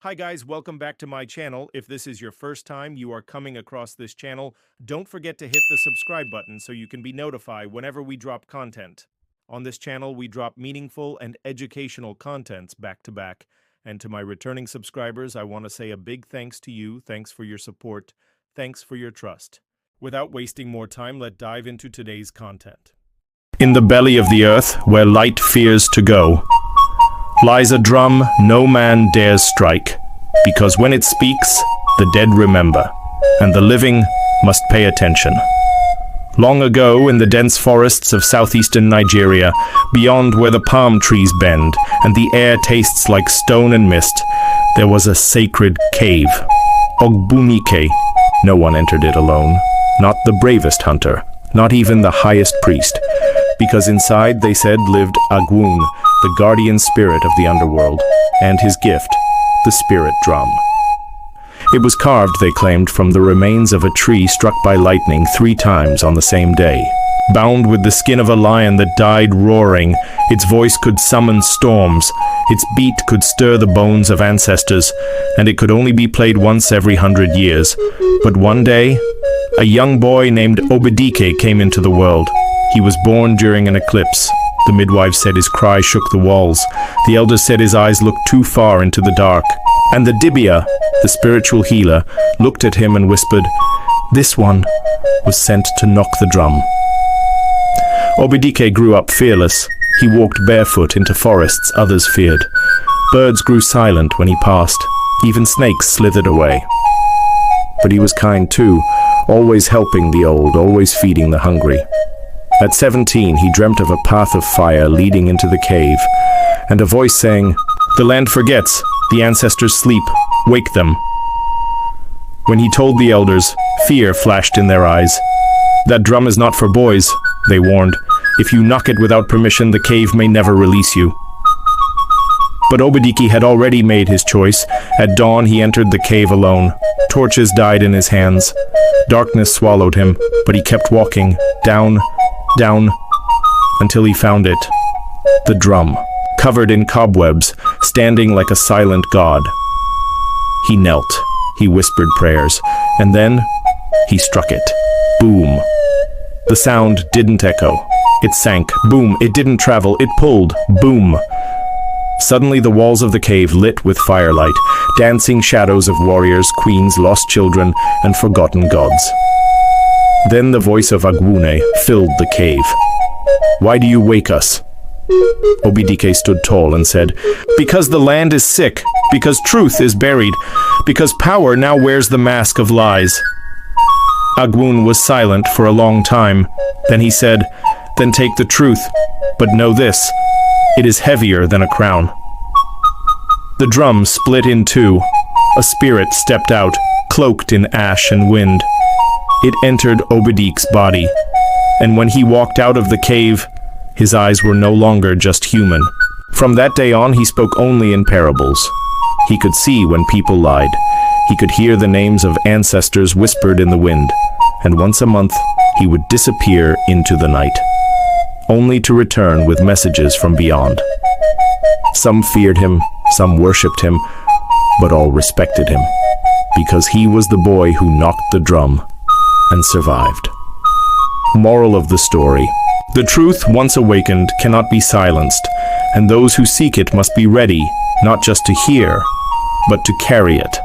Hi guys, welcome back to my channel. If this is your first time you are coming across this channel, don't forget to hit the subscribe button so you can be notified whenever we drop content. On this channel, we drop meaningful and educational contents back to back. And to my returning subscribers, I want to say a big thanks to you. Thanks for your support. Thanks for your trust. Without wasting more time, let's dive into today's content. In the belly of the earth, where light fears to go, lies a drum no man dares strike, because when it speaks, the dead remember, and the living must pay attention. Long ago, in the dense forests of southeastern Nigeria, beyond where the palm trees bend, and the air tastes like stone and mist, there was a sacred cave. Ogbunike. No one entered it alone, not the bravest hunter, not even the highest priest, because inside, they said, lived Ogbun, the guardian spirit of the underworld, and his gift, the spirit drum. It was carved, they claimed, from the remains of a tree struck by lightning 3 times on the same day. Bound with the skin of a lion that died roaring, its voice could summon storms, its beat could stir the bones of ancestors, and it could only be played once every 100 years. But one day, a young boy named Obidike came into the world. He was born during an eclipse. The midwife said his cry shook the walls. The elders said his eyes looked too far into the dark. And the dibia, the spiritual healer, looked at him and whispered, "This one was sent to knock the drum." Obidike grew up fearless. He walked barefoot into forests others feared. Birds grew silent when he passed. Even snakes slithered away. But he was kind too, always helping the old, always feeding the hungry. At 17, he dreamt of a path of fire leading into the cave, and a voice saying, "The land forgets, the ancestors sleep, wake them." When he told the elders, fear flashed in their eyes. "That drum is not for boys," they warned. "If you knock it without permission, the cave may never release you." But Obidike had already made his choice. At dawn, he entered the cave alone. Torches died in his hands. Darkness swallowed him, but he kept walking, down, until he found it. The drum, covered in cobwebs, standing like a silent god. He knelt, he whispered prayers, and then he struck it. Boom. The sound didn't echo. It sank. Boom. It didn't travel. It pulled. Boom. Suddenly the walls of the cave lit with firelight, dancing shadows of warriors, queens, lost children, and forgotten gods. Then the voice of Ogbune filled the cave. "Why do you wake us?" Obidike stood tall and said, "Because the land is sick, because truth is buried, because power now wears the mask of lies." Ogbun was silent for a long time. Then he said, "Then take the truth, but know this, it is heavier than a crown." The drum split in two. A spirit stepped out, cloaked in ash and wind. It entered Obidike's body, and when he walked out of the cave, his eyes were no longer just human. From that day on, he spoke only in parables. He could see when people lied. He could hear the names of ancestors whispered in the wind, and once a month, he would disappear into the night, only to return with messages from beyond. Some feared him, some worshipped him, but all respected him, because he was the boy who knocked the drum and survived. Moral of the story: the truth, once awakened, cannot be silenced, and those who seek it must be ready, not just to hear, but to carry it.